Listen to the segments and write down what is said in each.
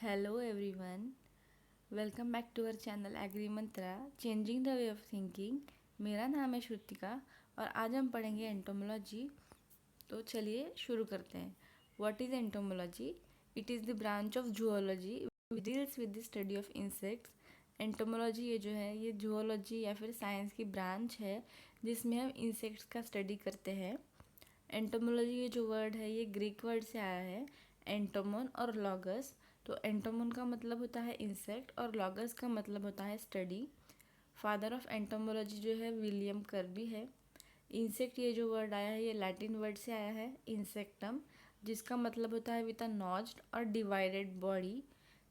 Hello everyone, welcome back to our channel Agri Mantra changing the way of thinking. मेरा नाम है श्रुतिका और आज हम पढ़ेंगे एंटोमोलॉजी। तो चलिए शुरू करते हैं। What is entomology? It is the branch of zoology deals with the study of insects. Entomology ये जो है ये जूलॉजी या फिर साइंस की ब्रांच है जिसमें हम इंसेक्ट्स का स्टडी करते हैं। एंटोमोलॉजी ये जो वर्ड है ये ग्रीक वर्ड से आया है, एंटोमोन और लॉगस। तो एंटोमोन का मतलब होता है इंसेक्ट और लॉगस का मतलब होता है स्टडी। फादर ऑफ एंटोमोलॉजी जो है विलियम कर्बी है। इंसेक्ट ये जो वर्ड आया है ये लैटिन वर्ड से आया है, इंसेक्टम, जिसका मतलब होता है विद अ नॉच्ड और divided body.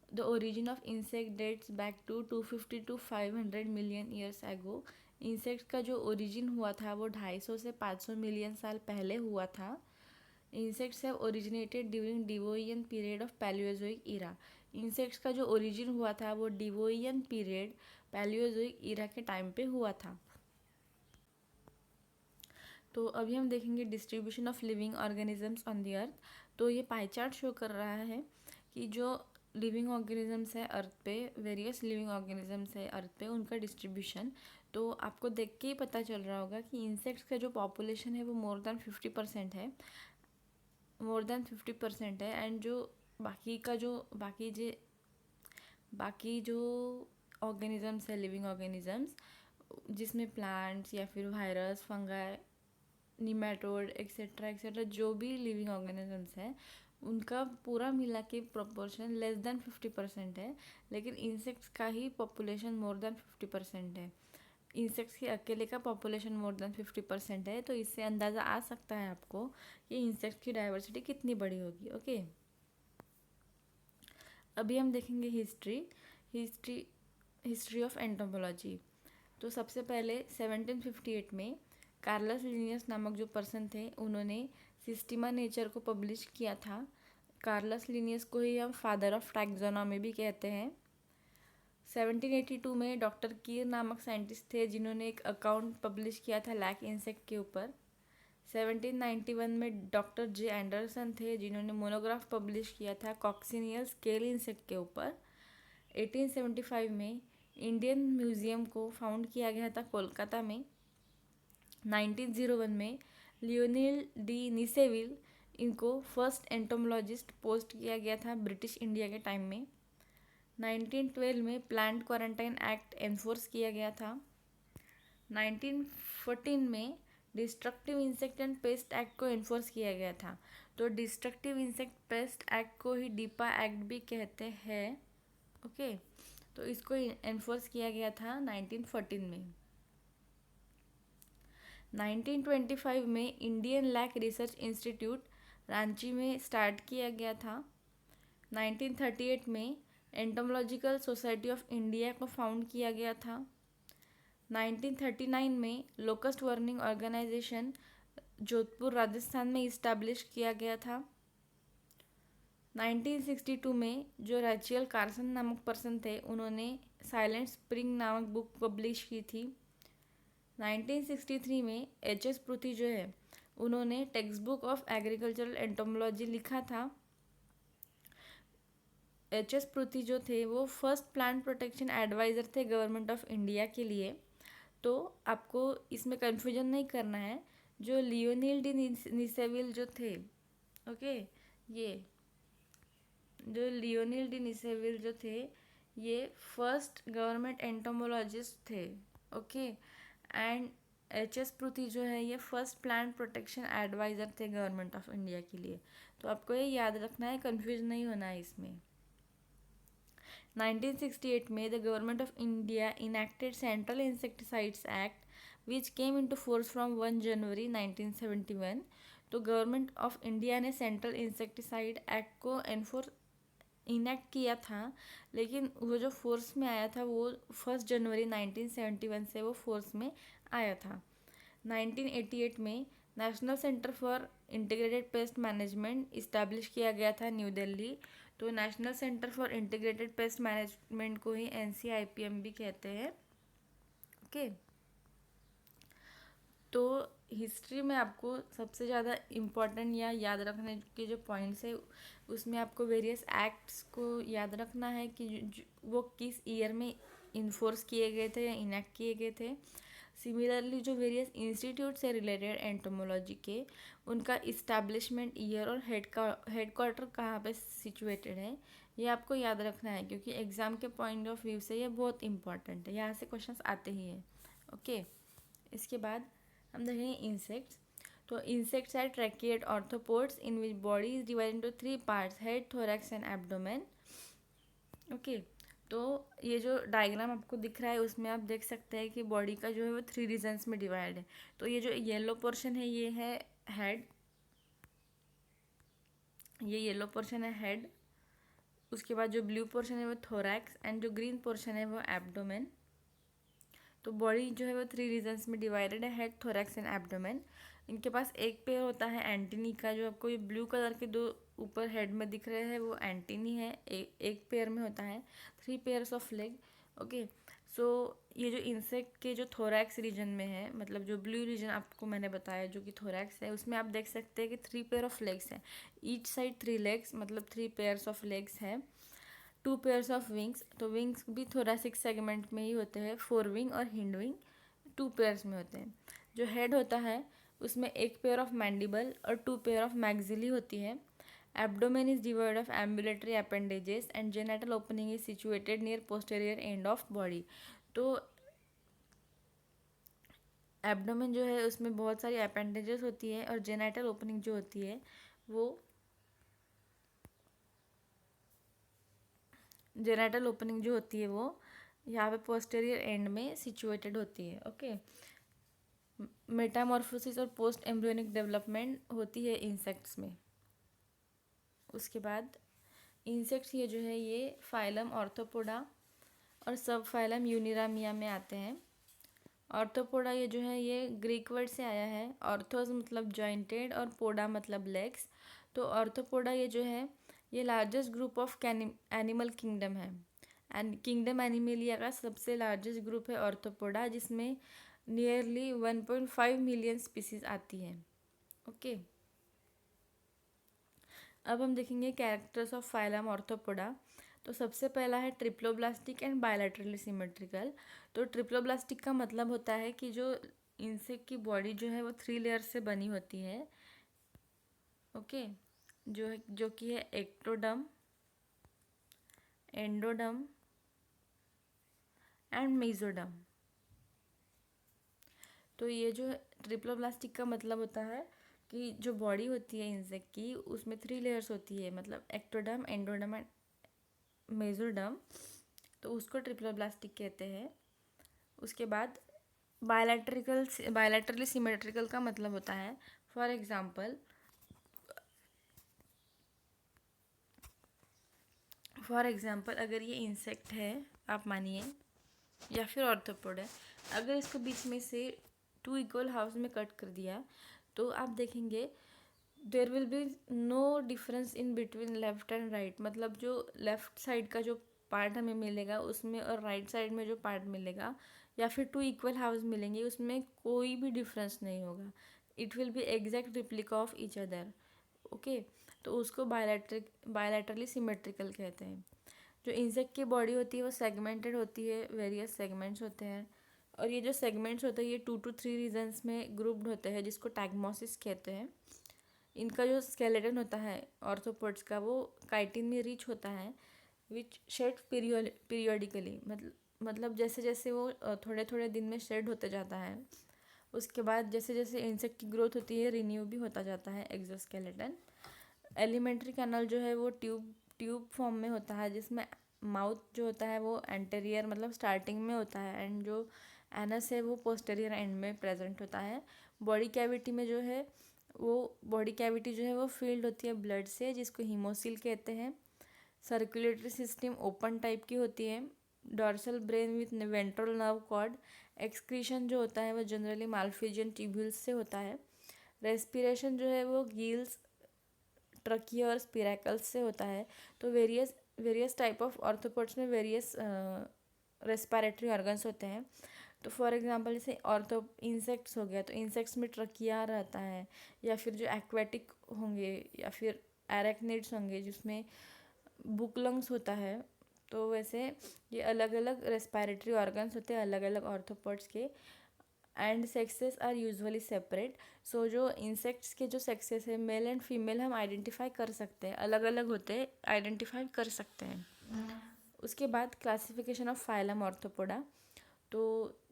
The origin of insect dates back to 250 to 500 million years ago. Insect का जो ओरिजिन हुआ था वो 250 से 500 मिलियन साल पहले हुआ था। Insects have originated during devonian period of paleozoic era. Insects का जो ओरिजिन हुआ था वो डिवोइयन पीरियड पैलियोजोइक ईरा के टाइम पे हुआ था। तो अभी हम देखेंगे distribution of living organisms on the earth. तो ये पाई चार्ट शो कर रहा है कि जो लिविंग ऑर्गेनिजम्स है अर्थ पे, वेरियस लिविंग ऑर्गेनिजम्स है अर्थ पे, उनका डिस्ट्रीब्यूशन। तो आपको देख के ही पता चल रहा होगा कि इंसेक्ट्स का जो पॉपुलेशन है वो मोर देन 50% है। एंड जो बाकी का जो बाकी जो ऑर्गेनिजम्स है, लिविंग ऑर्गेनिजम्स, जिसमें प्लांट्स या फिर virus, fungi, nematode etcetera etcetera, जो भी लिविंग ऑर्गेनिजम्स हैं उनका पूरा मिला के प्रोपोर्शन लेस देन 50% है। लेकिन इंसेक्ट्स का ही पॉपुलेशन मोर देन 50% है। इंसेक्ट्स के अकेले का पॉपुलेशन मोर देन 50% है। तो इससे अंदाज़ा आ सकता है आपको कि इंसेक्ट्स की डाइवर्सिटी कितनी बड़ी होगी। ओके, अभी हम देखेंगे हिस्ट्री हिस्ट्री ऑफ एंटोमोलॉजी। तो सबसे पहले 1758 में कार्लस लिनियस नामक जो पर्सन थे उन्होंने सिस्टीमा नेचर को पब्लिश किया था। कार्लस लिनियस को ही हम फादर ऑफ टैक्सोनॉमी भी कहते हैं। 1782 में डॉक्टर कीर नामक साइंटिस्ट थे जिन्होंने एक अकाउंट पब्लिश किया था लैक इंसेक्ट के ऊपर। 1791 में डॉक्टर जे एंडरसन थे जिन्होंने मोनोग्राफ पब्लिश किया था कॉक्सिनियल स्केल इंसेक्ट के ऊपर। 1875 में इंडियन म्यूजियम को फाउंड किया गया था कोलकाता में। 1901 में लियोनिल डी निसेविल, इनको फर्स्ट एंटोमोलॉजिस्ट पोस्ट किया गया था ब्रिटिश इंडिया के टाइम में। 1912 में प्लांट क्वारंटाइन एक्ट एनफोर्स किया गया था। 1914 में destructive insect and paste act को एनफोर्स किया गया था। तो डिस्ट्रक्टिव इंसेक्ट पेस्ट एक्ट को ही डीपा एक्ट भी कहते हैं। ओके, तो इसको एनफोर्स किया गया था 1914 में। 1925 में Indian lac research institute Ranchi में स्टार्ट किया गया था। 1938 में एंटोमोलॉजिकल सोसाइटी ऑफ इंडिया को फाउंड किया गया था। 1939 में locust warning organisation Jodhpur Rajasthan में इस्टेब्लिश किया गया था। 1962 में जो रैचल कार्सन नामक पर्सन थे उन्होंने साइलेंट स्प्रिंग नामक बुक पब्लिश की थी। 1963 में एच.एस. पृथ्वी जो है उन्होंने text book of agricultural entomology लिखा था। एच.एस. पृथ्वी जो थे वो फर्स्ट प्लांट प्रोटेक्शन एडवाइज़र थे गवर्नमेंट ऑफ इंडिया के लिए। तो आपको इसमें कन्फ्यूजन नहीं करना है। जो लियोनिल डी निसेविल जो थे, ओके, ये जो लियोनिल डी निसेविल जो थे ये फर्स्ट गवर्नमेंट एंटोमोलॉजिस्ट थे। Okay, and H S. पृथ्वी जो है ये फर्स्ट प्लांट प्रोटेक्शन एडवाइज़र थे गवर्नमेंट ऑफ इंडिया के लिए। तो आपको ये याद रखना है, कन्फ्यूज नहीं होना है इसमें। 1968 में the government of India enacted central insecticides act which came into force from 1 जनवरी 1971। तो गवर्नमेंट ऑफ इंडिया ने सेंट्रल इंसेक्टिसाइड एक्ट को इनैक्ट किया था, लेकिन वो जो फोर्स में आया था वो 1 जनवरी 1971 से वो फोर्स में आया था। 1988 में national centre for integrated pest management establish किया गया था न्यू दिल्ली। तो national centre for integrated pest management को ही NCIPM भी कहते हैं। ओके, तो हिस्ट्री में आपको सबसे ज़्यादा इम्पोर्टेंट या याद रखने के जो पॉइंट्स है उसमें आपको वेरियस एक्ट्स को याद रखना है कि वो किस ईयर में इन्फोर्स किए गए थे या इनेक्ट किए गए थे। सिमिलरली जो वेरियस इंस्टीट्यूट से रिलेटेड एंटोमोलॉजी के, उनका इस्टेब्लिशमेंट ईयर और हेड क्वार्टर कहाँ पे सिचुएटेड है, ये आपको याद रखना है क्योंकि एग्ज़ाम के पॉइंट ऑफ व्यू से ये बहुत इंपॉर्टेंट है, यहाँ से क्वेश्चंस आते ही हैं। ओके, इसके बाद हम देखेंगे इंसेक्ट्स। तो insects are tracheate arthropods in which body is divide into 3 parts, head, thorax and abdomen. Okay, तो ये जो डायग्राम आपको दिख रहा है उसमें आप देख सकते हैं कि बॉडी का जो है वो 3 रीजन्स में डिवाइड है। तो ये जो येलो पोर्शन है ये है हेड, ये येलो पोर्शन है हेड। उसके बाद जो ब्लू पोर्शन है वो थोरैक्स एंड जो ग्रीन पोर्शन है वो एब्डोमेन। तो बॉडी जो है वो 3 रीजन्स में डिवाइडेड है, हेड, थोरैक्स एंड एब्डोमेन। इनके पास एक पेयर होता है एंटीनी का, जो आपको ये ब्लू कलर के 2 ऊपर हेड में दिख रहे हैं वो एंटीनी है, एक पेयर में होता है। 3 पेयर्स ऑफ लेग। ओके, सो ये जो इंसेक्ट के जो थोरैक्स रीजन में है, मतलब जो ब्लू रीजन आपको मैंने बताया जो कि थोरैक्स है, उसमें आप देख सकते हैं कि 3 पेयर ऑफ लेग्स हैं। ईच साइड 3 लेग्स, मतलब 3 पेयर्स ऑफ लेग्स है। 2 पेयर्स ऑफ विंग्स, तो विंग्स भी थोरैसिक सेगमेंट में ही होते हैं। 4 विंग और हिंड विंग 2 पेयर्स में होते हैं। जो हेड होता है उसमें एक पेयर ऑफ मैंडिबल और 2 पेयर ऑफ मैक्सिली होती है। Abdomen is divide of ambulatory appendages and genital opening is situated near posterior end of body. तो एब्डोमेन जो है उसमें बहुत सारी अपेंडेजेस होती है और जेनेटल ओपनिंग जो होती है वो जेनेटल ओपनिंग जो होती है वो यहाँ पे पोस्टेरियर एंड में सिचुएटेड होती है। ओके, मेटामॉर्फोसिस और पोस्ट एम्ब्रियोनिक डेवलपमेंट होती है इंसेक्ट्स में। उसके बाद इंसेक्ट्स ये जो है ये फाइलम ऑर्थोपोडा और सब फाइलम यूनिरामिया में आते हैं। ऑर्थोपोडा ये जो है ये ग्रीक वर्ड से आया है। ऑर्थोस मतलब जॉइंटेड और पोडा मतलब लेग्स। तो ऑर्थोपोडा ये जो है ये largest group of animal kingdom है। एंड किंगडम एनिमेलिया का सबसे लार्जेस्ट ग्रुप है ऑर्थोपोडा, जिसमें नियरली 1.5 मिलियन स्पीसीज आती हैं। ओके, अब हम देखेंगे कैरेक्टर्स ऑफ फाइलम ऑर्थोपोडा। तो सबसे पहला है ट्रिप्लोब्लास्टिक एंड बायलैटरली सिमेट्रिकल। तो ट्रिप्लोब्लास्टिक का मतलब होता है कि जो इंसेक्ट की बॉडी जो है वो 3 लेयर से बनी होती है। ओके, जो कि है एक्टोडर्म, एंडोडर्म एंड मेसोडर्म। तो ये जो ट्रिप्लोब्लास्टिक का मतलब होता है कि जो बॉडी होती है इंसेक्ट की उसमें 3 लेयर्स होती है, मतलब एक्टोडर्म, एंडोडर्म एंड मेसोडर्म। तो उसको ट्रिप्लोब्लास्टिक कहते हैं। उसके बाद बायलैटरली सिमेट्रिकल का मतलब होता है, फॉर एग्जांपल अगर ये इंसेक्ट है आप मानिए, या फिर ऑर्थोपोड है, अगर इसको बीच में से 2 इक्वल हाफ्स में कट कर दिया तो आप देखेंगे there will be no difference in between left and right. मतलब जो लेफ्ट साइड का जो पार्ट हमें मिलेगा उसमें और राइट साइड में जो पार्ट मिलेगा, या फिर 2 इक्वल हाफ्स मिलेंगे, उसमें कोई भी डिफरेंस नहीं होगा। It will be exact replica of each other. Okay, तो उसको बायलैटरली सिमेट्रिकल कहते हैं। जो इंसेक्ट की बॉडी होती है वो सेगमेंटेड होती है, वेरियस सेगमेंट्स होते हैं, और ये जो सेगमेंट्स होते हैं ये 2 to 3 रीजन्स में ग्रुप्ड होते हैं जिसको टैगमोसिस कहते हैं। इनका जो स्केलेटन होता है ऑर्थोपोड्स का वो काइटिन में रिच होता है, विच शेड पीरियोडिकली, मतलब जैसे जैसे वो थोड़े थोड़े दिन में शेड होते जाता है, उसके बाद जैसे जैसे इंसेक्ट की ग्रोथ होती है रिन्यू भी होता जाता है एक्सोस्केलेटन। एलिमेंट्री कैनल जो है वो ट्यूब फॉर्म में होता है, जिसमें माउथ जो होता है वो एंटेरियर मतलब स्टार्टिंग में होता है, एंड जो एनस है वो पोस्टेरियर एंड में प्रेजेंट होता है। बॉडी कैविटी में जो है वो बॉडी कैविटी जो है वो फील्ड होती है ब्लड से, जिसको हीमोसिल कहते हैं। सर्कुलेटरी सिस्टम ओपन टाइप की होती है। Dorsal brain with ventral nerve cord. Excretion जो होता है वो जनरली माल्फिजियन ट्यूब्यूल्स से होता है। रेस्पिरेशन जो है वो गील्स, ट्रकिया और स्पिरैकल्स से होता है। तो वेरियस टाइप ऑफ ऑर्थोपोड्स में वेरियस रेस्पिरेटरी ऑर्गन्स होते हैं। तो फॉर एग्जांपल जैसे ऑर्थो इंसेक्ट्स हो गया, तो इंसेक्ट्स में ट्रकिया रहता है, या फिर जो एक्वेटिक होंगे या फिर एरेक्निड्स होंगे जिसमें बुकलंग्स होता है। तो वैसे ये अलग अलग रेस्पिरेटरी ऑर्गन्स होते हैं अलग अलग ऑर्थोपोड्स के, and sexes are usually separate. So जो इंसेक्ट्स के जो सेक्सेस है मेल एंड फीमेल हम आइडेंटिफाई कर सकते हैं, अलग अलग होते हैं, आइडेंटिफाई कर सकते हैं। उसके बाद क्लासिफिकेशन ऑफ फाइलम ऑर्थोपोडा। तो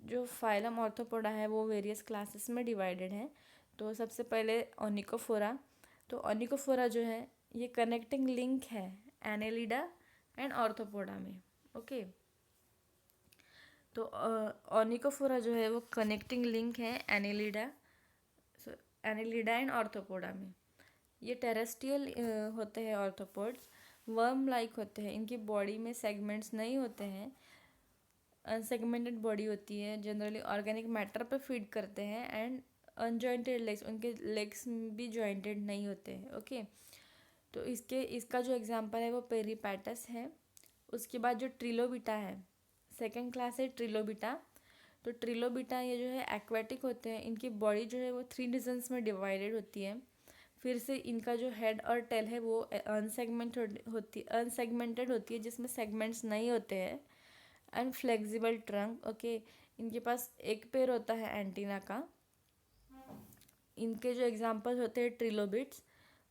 जो फाइलम ऑर्थोपोडा है वो वेरियस क्लासेस में डिवाइडेड है। तो सबसे पहले ओनिकोफोरा। तो ओनिकोफोरा जो है ये कनेक्टिंग लिंक है एनेलिडा एंड ऑर्थोपोडा में। ओके, तो ओनिकोफोरा जो है वो कनेक्टिंग लिंक है एनेलिडा एंड ऑर्थोपोडा में। ये टेरेस्ट्रियल होते हैं ऑर्थोपोड्स, वर्म लाइक होते हैं, इनकी बॉडी में सेगमेंट्स नहीं होते हैं, अनसेगमेंटेड बॉडी होती है, जनरली ऑर्गेनिक मैटर पे फीड करते हैं, एंड अनजॉइंटेड लेग्स, उनके लेग्स भी जॉइंटेड नहीं होते हैं। ओके, तो इसका जो एग्जांपल है वो पेरीपैटस है। उसके बाद जो ट्रिलोबिटा है, सेकेंड क्लास है ट्रिलोबिटा। तो ट्रिलोबिटा ये जो है एक्वेटिक होते हैं, इनकी बॉडी जो है वो 3 रीजन्स में डिवाइडेड होती है। फिर से इनका जो हेड और टेल है वो अनसेगमेंटेड होती है जिसमें सेगमेंट्स नहीं होते हैं, एंड फ्लेक्सिबल ट्रंक। ओके, इनके पास एक पैर होता है एंटीना का। इनके जो एग्जांपल होते हैं ट्रिलोबिट्स।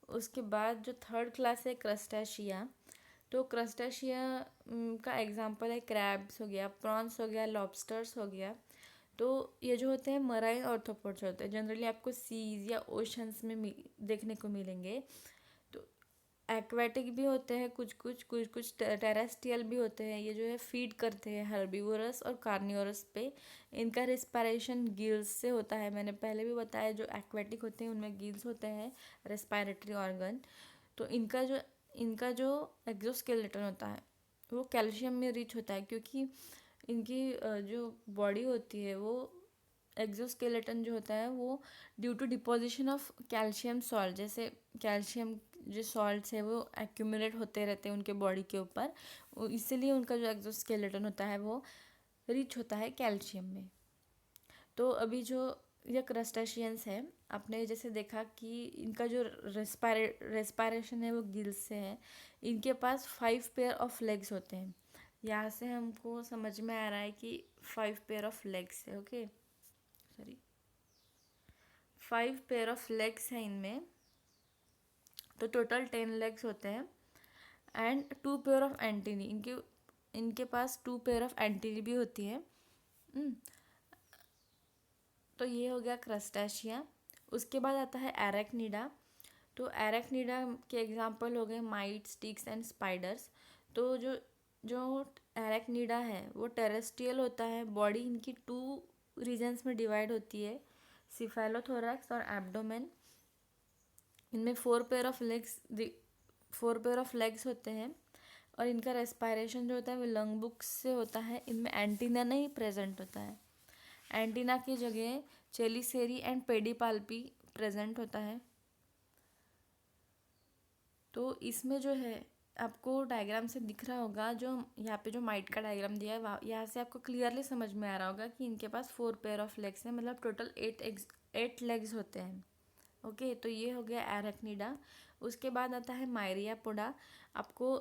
उसके बाद जो थर्ड क्लास है क्रस्टेशिया। तो क्रस्टेशिया का एग्जांपल है क्रैब्स हो गया, प्रॉन्स हो गया, लॉबस्टर्स हो गया। तो ये जो होते हैं मराइन ऑर्थोपोड्स होते हैं, जनरली आपको सीज या ओशंस में देखने को मिलेंगे। तो एक्वेटिक भी होते हैं कुछ टेरेस्ट्रियल भी होते हैं। ये जो है फीड करते हैं हर्बीवोरस और कार्निवोरस पे। इनका रिस्पायरेशन गिल्स से होता है, मैंने पहले भी बताया जो एक्वेटिक होते हैं उनमें गिल्स होते हैं रेस्पिरेटरी ऑर्गन। तो इनका जो एक्सोस्केलेटन होता है वो कैल्शियम में रिच होता है, क्योंकि इनकी जो बॉडी होती है वो एक्सोस्केलेटन जो होता है वो due to deposition of calcium salt, जैसे कैल्शियम जो सॉल्ट्स है वो एक्यूमुलेट होते रहते हैं उनके बॉडी के ऊपर, इसीलिए उनका जो एक्सोस्केलेटन होता है वो रिच होता है कैल्शियम में। तो अभी जो ये क्रस्टेशियंस है, आपने जैसे देखा कि इनका जो रेस्पायरेशन है वो गिल्स से है। इनके पास 5 पेयर ऑफ लेग्स होते हैं। यहाँ से हमको समझ में आ रहा है कि 5 पेयर ऑफ लेग्स है। Okay, sorry, 5 pair of legs हैं इनमें, तो टोटल 10 लेग्स होते हैं, एंड 2 पेयर ऑफ एंटीनी। इनके पास 2 पेयर ऑफ एंटीनी भी होती है। तो ये हो गया क्रस्टेशिया। उसके बाद आता है एरेक्निडा। तो एरेक्निडा के एग्जांपल हो गए माइट्स, टिक्स एंड स्पाइडर्स। तो जो जो एरेक्निडा है वो टेरेस्ट्रियल होता है, बॉडी इनकी 2 रीजन्स में डिवाइड होती है, सिफेलोथोरैक्स और एब्डोमेन। इनमें 4 पेयर ऑफ लेग्स होते हैं, और इनका रेस्पायरेशन जो होता है वो लंग बुक्स से होता है। इनमें एंटीना नहीं प्रेजेंट होता है, एंटीना की जगह चेलिसेरी एंड पेडिपाल्पी प्रेजेंट होता है। तो इसमें जो है आपको डायग्राम से दिख रहा होगा, जो यहाँ पे जो माइट का डायग्राम दिया है यहाँ से आपको क्लियरली समझ में आ रहा होगा कि इनके पास 4 पेयर ऑफ लेग्स हैं, मतलब टोटल 8 लेग्स होते हैं। ओके, तो ये हो गया एरेक्निडा। उसके बाद आता है मायरियापोडा। आपको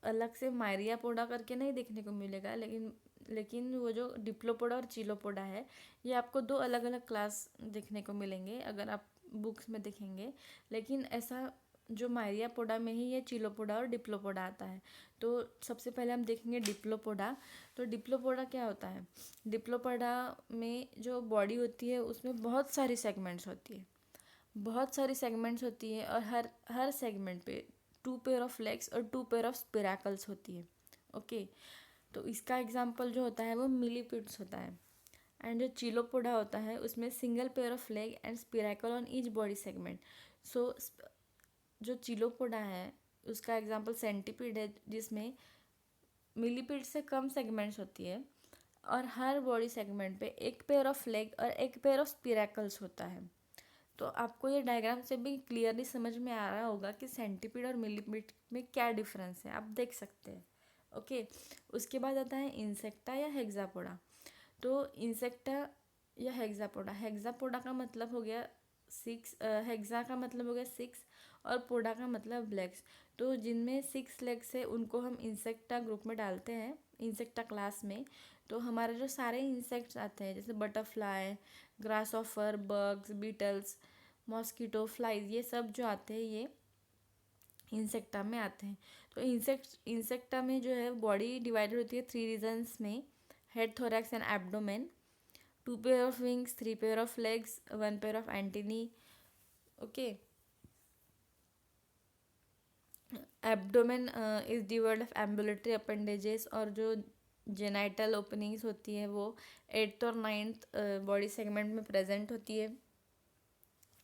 अलग से मायरियापोडा करके नहीं देखने को मिलेगा, लेकिन वो जो डिप्लोपोडा और चिलोपोडा है ये आपको 2 अलग अलग क्लास देखने को मिलेंगे अगर आप बुक्स में देखेंगे। लेकिन ऐसा जो मायरियापोडा में ही ये चिलोपोडा और डिप्लोपोडा आता है। तो सबसे पहले हम देखेंगे डिप्लोपोडा। तो डिप्लोपोडा क्या होता है? डिप्लोपोडा में जो बॉडी होती है उसमें बहुत सारी सेगमेंट्स होती है, और हर सेगमेंट पे 2 पेयर ऑफ लेग्स और 2 पेयर ऑफ स्पिरैकल्स होती है। ओके, तो इसका एग्जांपल जो होता है वो मिलीपिड्स होता है। एंड जो चिलोपोडा होता है उसमें single pair of leg and spiracle on each body segment. So जो चिलोपोडा है उसका एग्जांपल सेंटीपीड है, जिसमें मिलीपीड से कम सेगमेंट्स होती है, और हर बॉडी सेगमेंट पे 1 पेयर ऑफ लेग और 1 पेयर ऑफ स्पिरैकल्स होता है। तो आपको ये डायग्राम से भी क्लियरली समझ में आ रहा होगा कि सेंटीपीड और मिलीपीड में क्या डिफरेंस है, आप देख सकते हैं। ओके, उसके बाद आता है इंसेक्टा या हेक्सापोडा। तो इंसेक्टा या हेक्सापोडा, हेक्सापोडा का मतलब हो गया 6, हेक्सा का मतलब हो गया 6 और पोडा का मतलब लेग्स। तो जिनमें 6 लेग्स है उनको हम इंसेक्टा ग्रुप में डालते हैं, इंसेक्टा क्लास में। तो हमारे जो सारे इंसेक्ट्स आते हैं जैसे butterfly, grasshopper, bugs, beetles, mosquito, flies, ये सब जो आते हैं ये इंसेक्टा में आते हैं। तो इंसेक्टा में जो है बॉडी डिवाइडेड होती है 3 रीजन्स में, head, thorax and abdomen, 2 pair of wings, 3 pair of legs, 1 pair of antennae. Okay, abdomen is divide of ambulatory appendages, और जो जेनाइटल ओपनिंग्स होती है वो 8th और 9th बॉडी सेगमेंट में प्रेजेंट होती है।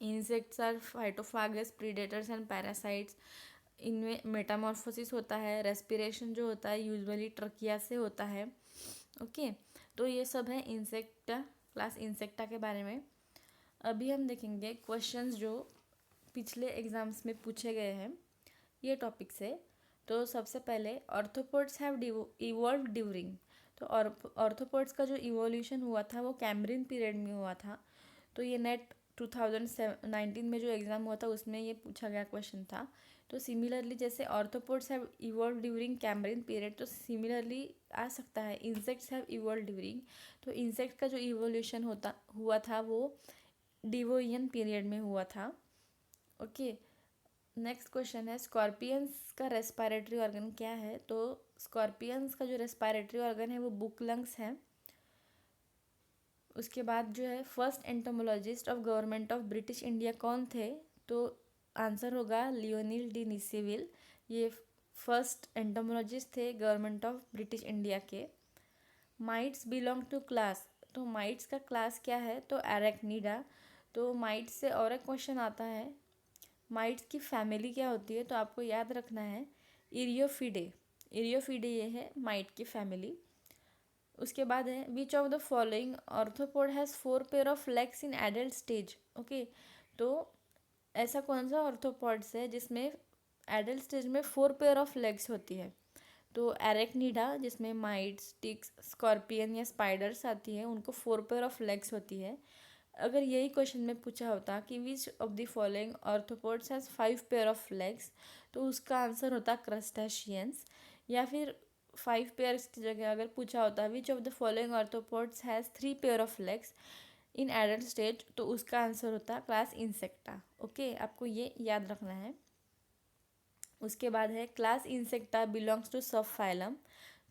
Insects are phytophagous, predators and parasites. इनमें मेटामॉर्फोसिस होता है, रेस्पिरेशन जो होता है यूजुअली ट्रकिया से होता है। ओके, तो ये सब है इंसेक्टा, क्लास इंसेक्टा के बारे में। अभी हम देखेंगे क्वेश्चंस जो पिछले एग्जाम्स में पूछे गए हैं ये टॉपिक से। तो सबसे पहले ऑर्थोपोड्स हैव इवॉल्व ड्यूरिंग। तो ऑर्थोपोड्स का जो इवोल्यूशन हुआ था वो कैम्ब्रियन पीरियड में हुआ था। तो ये नेट 2019 में जो एग्ज़ाम हुआ था उसमें ये पूछा गया क्वेश्चन था। तो सिमिलरली जैसे arthropods have evolve during Cambrian period, तो सिमिलरली आ सकता है इंसेक्ट्स हैव इवॉल्व ड्यूरिंग। तो इंसेक्ट का जो इवोल्यूशन हुआ था वो डिवोइयन पीरियड में हुआ था। ओके, नेक्स्ट क्वेश्चन है स्कॉर्पियंस का रेस्पिरेटरी ऑर्गन क्या है। तो स्कॉर्पियंस का जो रेस्पिरेटरी ऑर्गन है वो बुक लंग्स है। उसके बाद जो है first entomologist of government of British India कौन थे। तो आंसर होगा लियोनिल डी निसेविल, ये फर्स्ट एंटोमोलॉजिस्ट थे गवर्नमेंट ऑफ ब्रिटिश इंडिया के। माइट्स बिलोंग टू क्लास, तो माइट्स का क्लास क्या है तो एरेक्निडा। तो माइट्स से और एक क्वेश्चन आता है, माइट्स की फैमिली क्या होती है। तो आपको याद रखना है इरियोफिडे, इरियोफिडे ये है माइट की फैमिली। उसके बाद है which of the following arthropod has 4 pair of legs in adult stage. Okay, तो ऐसा कौन सा ऑर्थोपॉड्स है जिसमें एडल्ट स्टेज में 4 पेयर ऑफ लेग्स होती है। तो एरेक्निडा जिसमें माइट्स, टिक्स, स्कॉर्पियन या स्पाइडर्स आती है उनको 4 पेयर ऑफ लेग्स होती है। अगर यही क्वेश्चन में पूछा होता कि which of the following arthropods has 5 pair of legs, तो उसका आंसर होता क्रस्टेशियंस। या फिर 5 पेयर्स की जगह अगर पूछा होता which of the following arthropods has 3 pair of legs in adult stage, तो उसका आंसर होता क्लास इंसेक्टा। ओके, आपको ये याद रखना है। उसके बाद है क्लास इंसेक्टा बिलोंग्स टू सब फाइलम।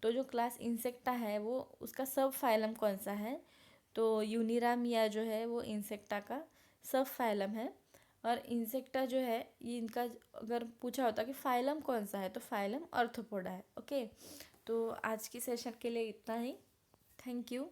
तो जो क्लास इंसेक्टा है वो उसका सब फाइलम कौन सा है। तो यूनिरामिया जो है वो इंसेक्टा का सब फाइलम है। और इंसेक्टा जो है ये इनका अगर पूछा होता कि फाइलम कौन सा है तो फाइलम ऑर्थोपोडा है। ओके, तो आज की सेशन के लिए इतना ही। Thank you.